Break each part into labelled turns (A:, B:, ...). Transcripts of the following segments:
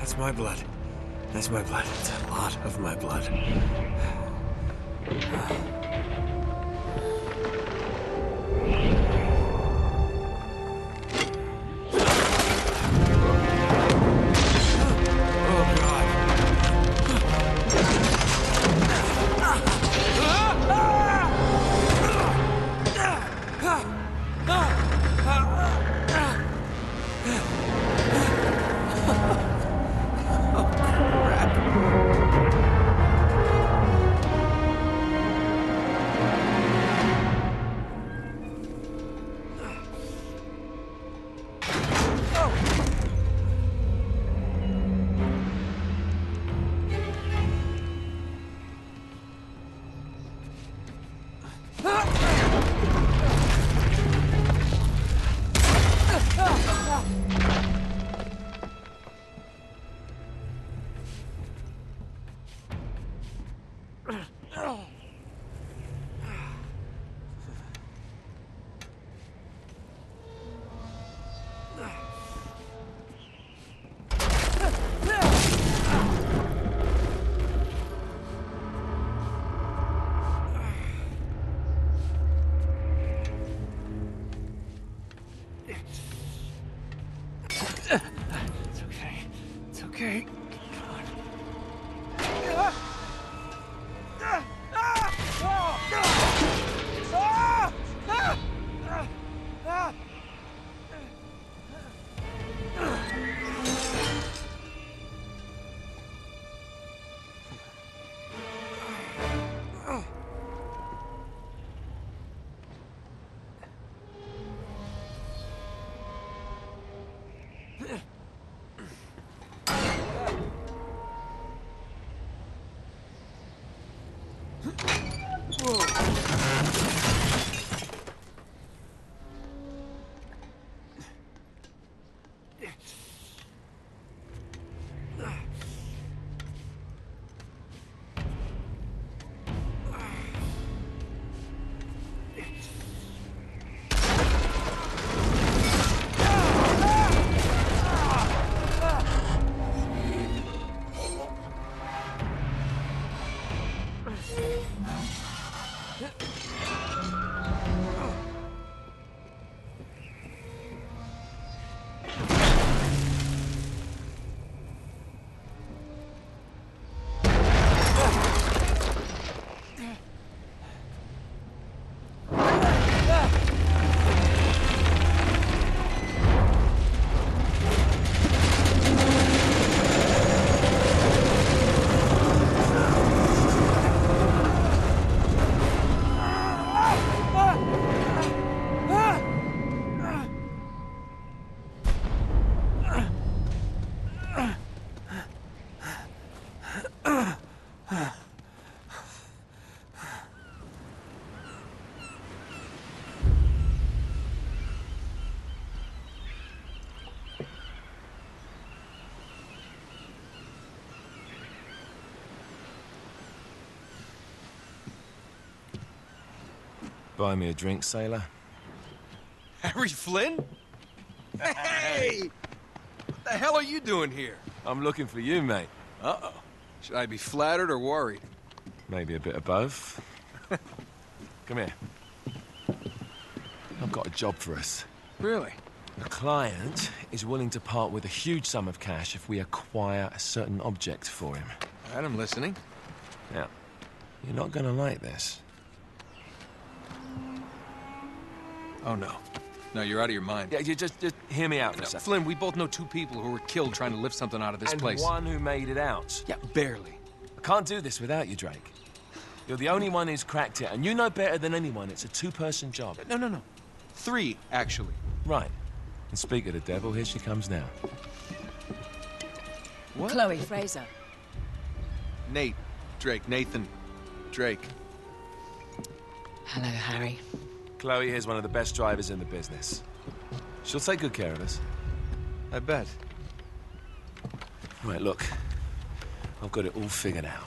A: That's my blood. That's my blood. It's a lot of my blood. Okay.
B: Buy me a drink, sailor.
C: Harry Flynn? Hey! What the hell are you doing here?
B: I'm looking for you, mate.
C: Uh-oh. Should I be flattered or worried?
B: Maybe a bit of both. Come here. I've got a job for us.
C: Really?
B: The client is willing to part with a huge sum of cash if we acquire a certain object for him.
C: All right, I'm listening.
B: Now, you're not gonna like this.
C: Oh, no. No, you're out of your mind.
B: Yeah, you just hear me out for a
C: No,
B: second.
C: Flynn, we both know two people who were killed trying to lift something out of this place.
B: And one who made it out.
C: Yeah, barely.
B: I can't do this without you, Drake. You're the only one who's cracked it, and you know better than anyone it's a two-person job.
C: No. Three, actually.
B: Right. And speak of the devil, here she comes now.
C: What?
D: Chloe Fraser.
C: Nate. Drake. Nathan. Drake.
D: Hello, Harry.
B: Chloe here's one of the best drivers in the business. She'll take good care of us.
C: I bet.
B: Right, look. I've got it all figured out.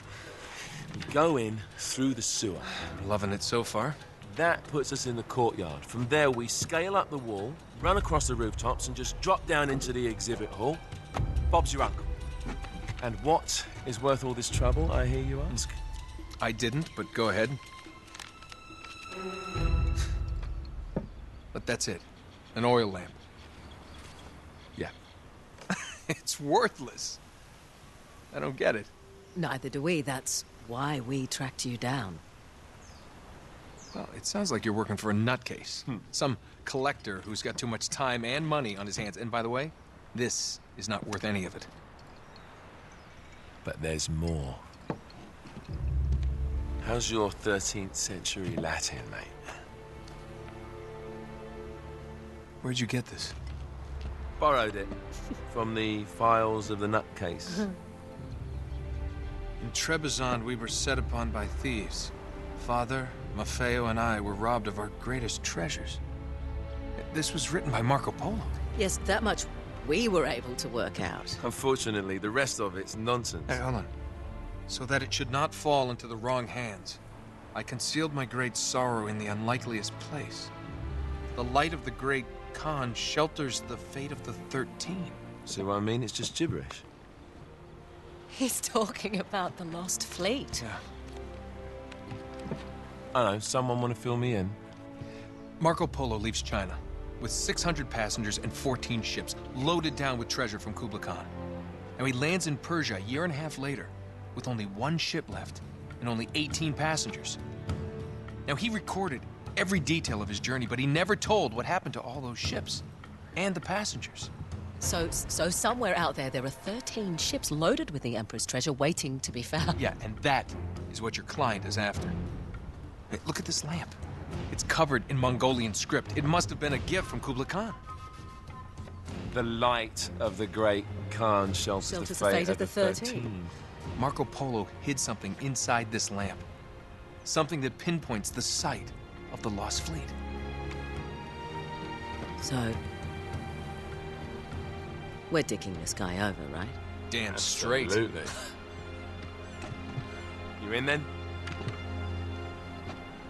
B: We go in through the sewer.
C: I'm loving it so far.
B: That puts us in the courtyard. From there, we scale up the wall, run across the rooftops, and just drop down into the exhibit hall. Bob's your uncle. And what is worth all this trouble, I hear you ask?
C: I didn't, but go ahead. But that's it. An oil lamp.
B: Yeah.
C: It's worthless. I don't get it.
D: Neither do we. That's why we tracked you down.
C: Well, it sounds like you're working for a nutcase. Some collector who's got too much time and money on his hands. And by the way, this is not worth any of it.
B: But there's more. How's your 13th century Latin, mate?
C: Where'd you get this?
B: Borrowed it from the files of the nutcase.
C: In Trebizond, we were set upon by thieves. Father, Maffeo, and I were robbed of our greatest treasures. This was written by Marco Polo.
D: Yes, that much we were able to work out.
B: Unfortunately, the rest of it's nonsense.
C: Hey, hold on. So that it should not fall into the wrong hands, I concealed my great sorrow in the unlikeliest place. The light of the great Khan shelters the fate of the 13.
B: See what I mean? It's just gibberish.
D: He's talking about the lost fleet.
C: Yeah.
B: I don't know, someone want to fill me in?
C: Marco Polo leaves China with 600 passengers and 14 ships loaded down with treasure from Kublai Khan. And he lands in Persia a year and a half later with only one ship left and only 18 passengers. Now, he recorded every detail of his journey, but he never told what happened to all those ships and the passengers.
D: So somewhere out there are 13 ships loaded with the Emperor's treasure waiting to be found.
C: Yeah, and that is what your client is after. Hey, look at this lamp. It's covered in Mongolian script. It must have been a gift from Kublai Khan.
B: The light of the great Khan shelters the fate of the 13.
C: Marco Polo hid something inside this lamp. Something that pinpoints the site of the lost fleet.
D: So, we're dicking this guy over, right?
C: Damn straight.
B: Absolutely. You in then?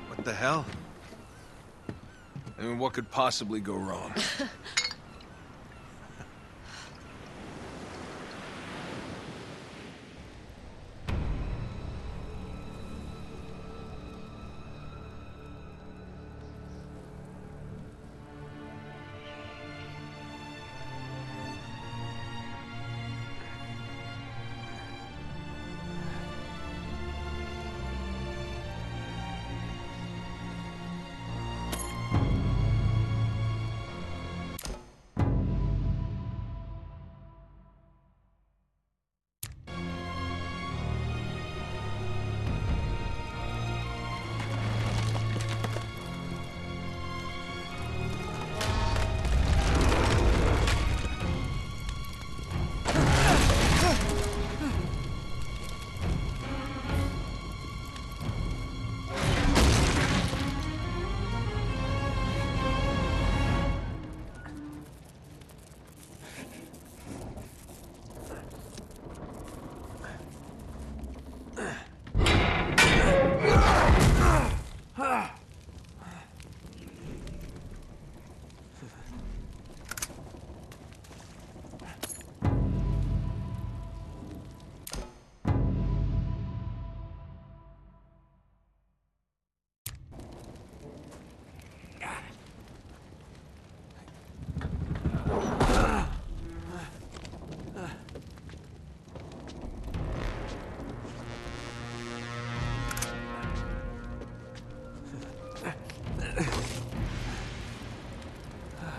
C: What the hell? I mean, what could possibly go wrong?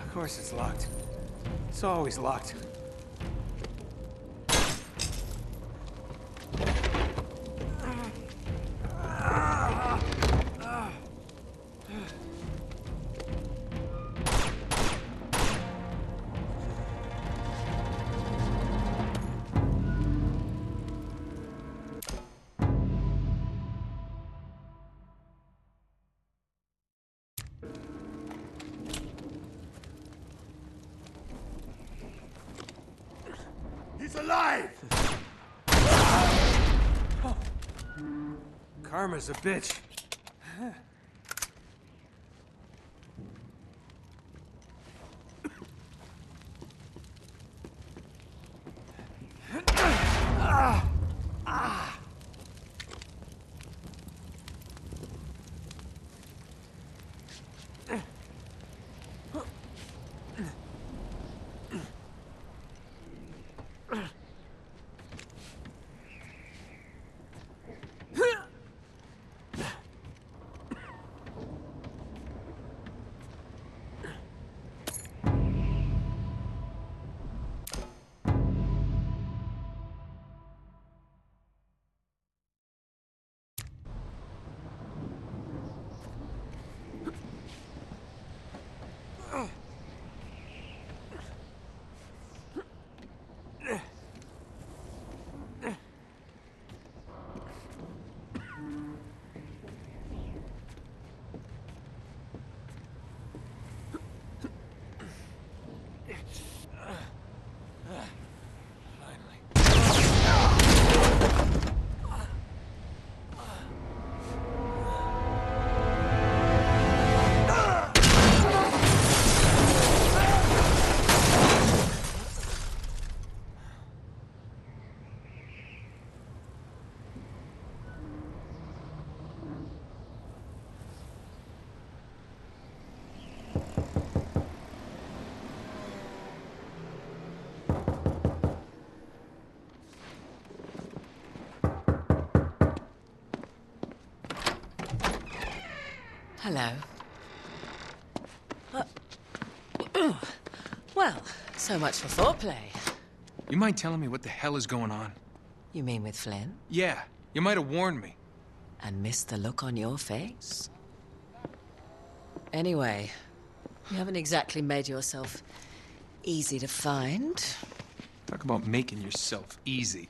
A: Of course it's locked. It's always locked. He's alive! Oh. Karma's a bitch.
D: Hello. Well, so much for foreplay.
C: You mind telling me what the hell is going on?
D: You mean with Flynn?
C: Yeah, you might have warned me.
D: And missed the look on your face? Anyway, you haven't exactly made yourself easy to find.
C: Talk about making yourself easy.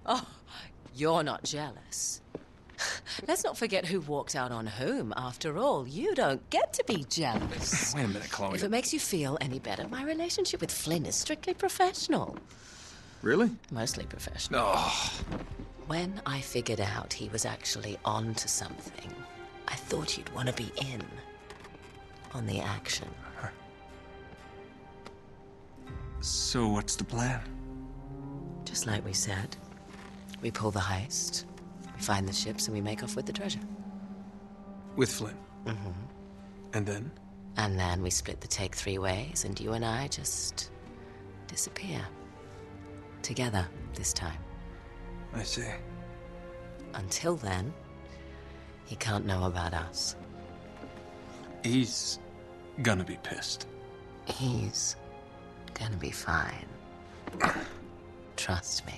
D: Oh, you're not jealous. Let's not forget who walked out on whom. After all, you don't get to be jealous.
C: Wait a minute, Chloe.
D: If it makes you feel any better, my relationship with Flynn is strictly professional.
C: Really?
D: Mostly professional.
C: Oh.
D: When I figured out he was actually on to something, I thought you'd want to be in on the action.
C: So what's the plan?
D: Just like we said, we pull the heist, we find the ships, and we make off with the treasure.
C: With Flynn?
D: Mm-hmm.
C: And then?
D: And then we split the take 3 ways, and you and I just disappear. Together, this time.
C: I see.
D: Until then, he can't know about us.
C: He's gonna be pissed.
D: He's gonna be fine. Trust me.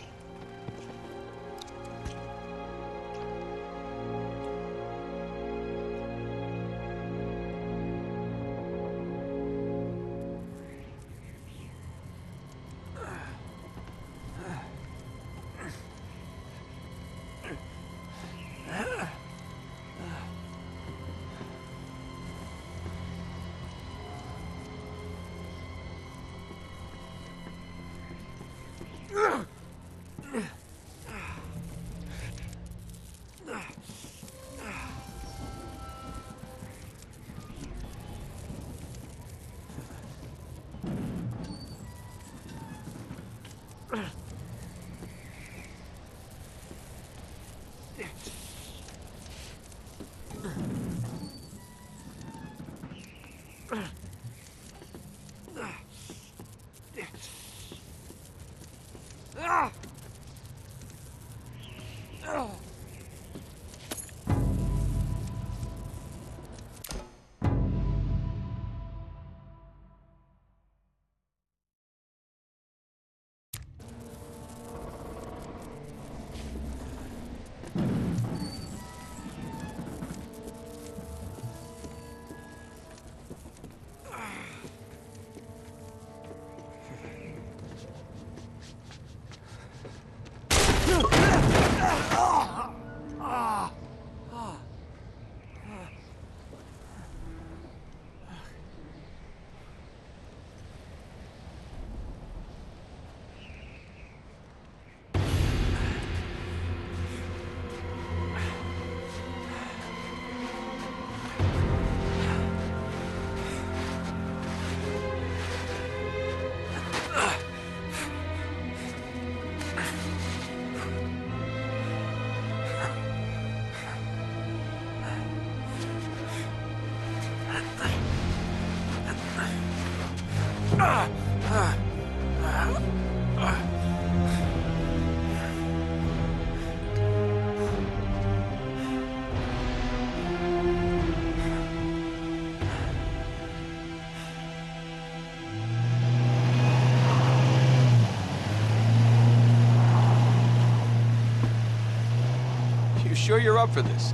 B: You sure you're up for this?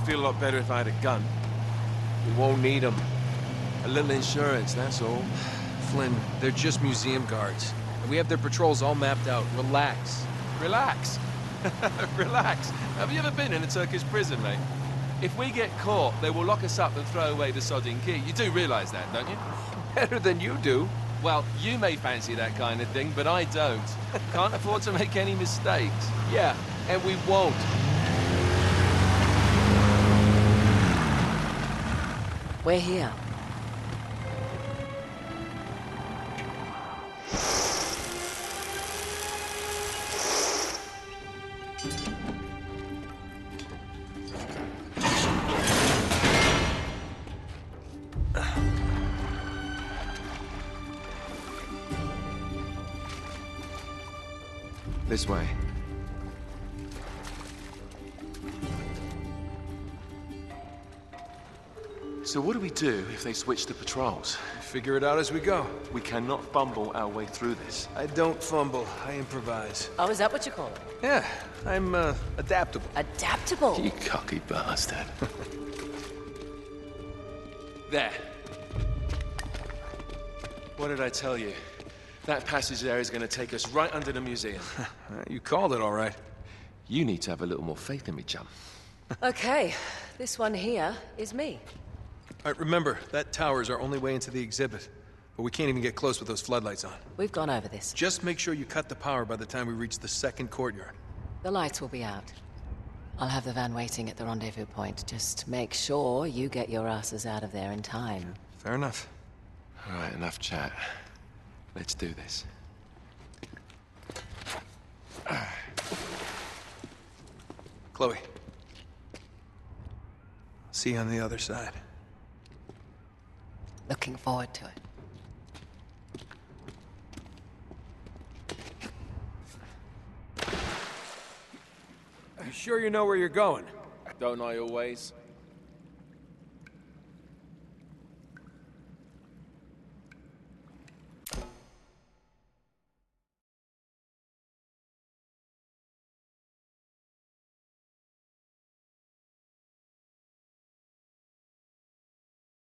B: Feel a lot better if I had a gun. We won't need them. A little insurance, that's all.
C: Flynn, they're just museum guards. And we have their patrols all mapped out. Relax.
B: Relax. Relax. Have you ever been in a Turkish prison, mate? If we get caught, they will lock us up and throw away the sodding key. You do realize that, don't you?
E: Better than you do.
B: Well, you may fancy that kind of thing, but I don't. Can't afford to make any mistakes.
E: Yeah, and we won't.
D: We're here.
B: This way. So what do we do if they switch the patrols?
C: Figure it out as we go.
B: We cannot fumble our way through this.
C: I don't fumble, I improvise.
D: Oh, is that what you call it?
C: Yeah, I'm, adaptable.
D: Adaptable?
B: You cocky bastard. There. What did I tell you? That passage there is going to take us right under the museum.
C: You called it all right.
B: You need to have a little more faith in me, chum.
D: Okay, this one here is me.
C: All right, remember, that tower's our only way into the exhibit. But we can't even get close with those floodlights on.
D: We've gone over this.
C: Just make sure you cut the power by the time we reach the second courtyard.
D: The lights will be out. I'll have the van waiting at the rendezvous point. Just make sure you get your asses out of there in time.
C: Fair enough.
B: All right, enough chat. Let's do this.
C: Chloe. See you on the other side.
D: Looking forward to it.
C: You sure you know where you're going?
B: Don't I always?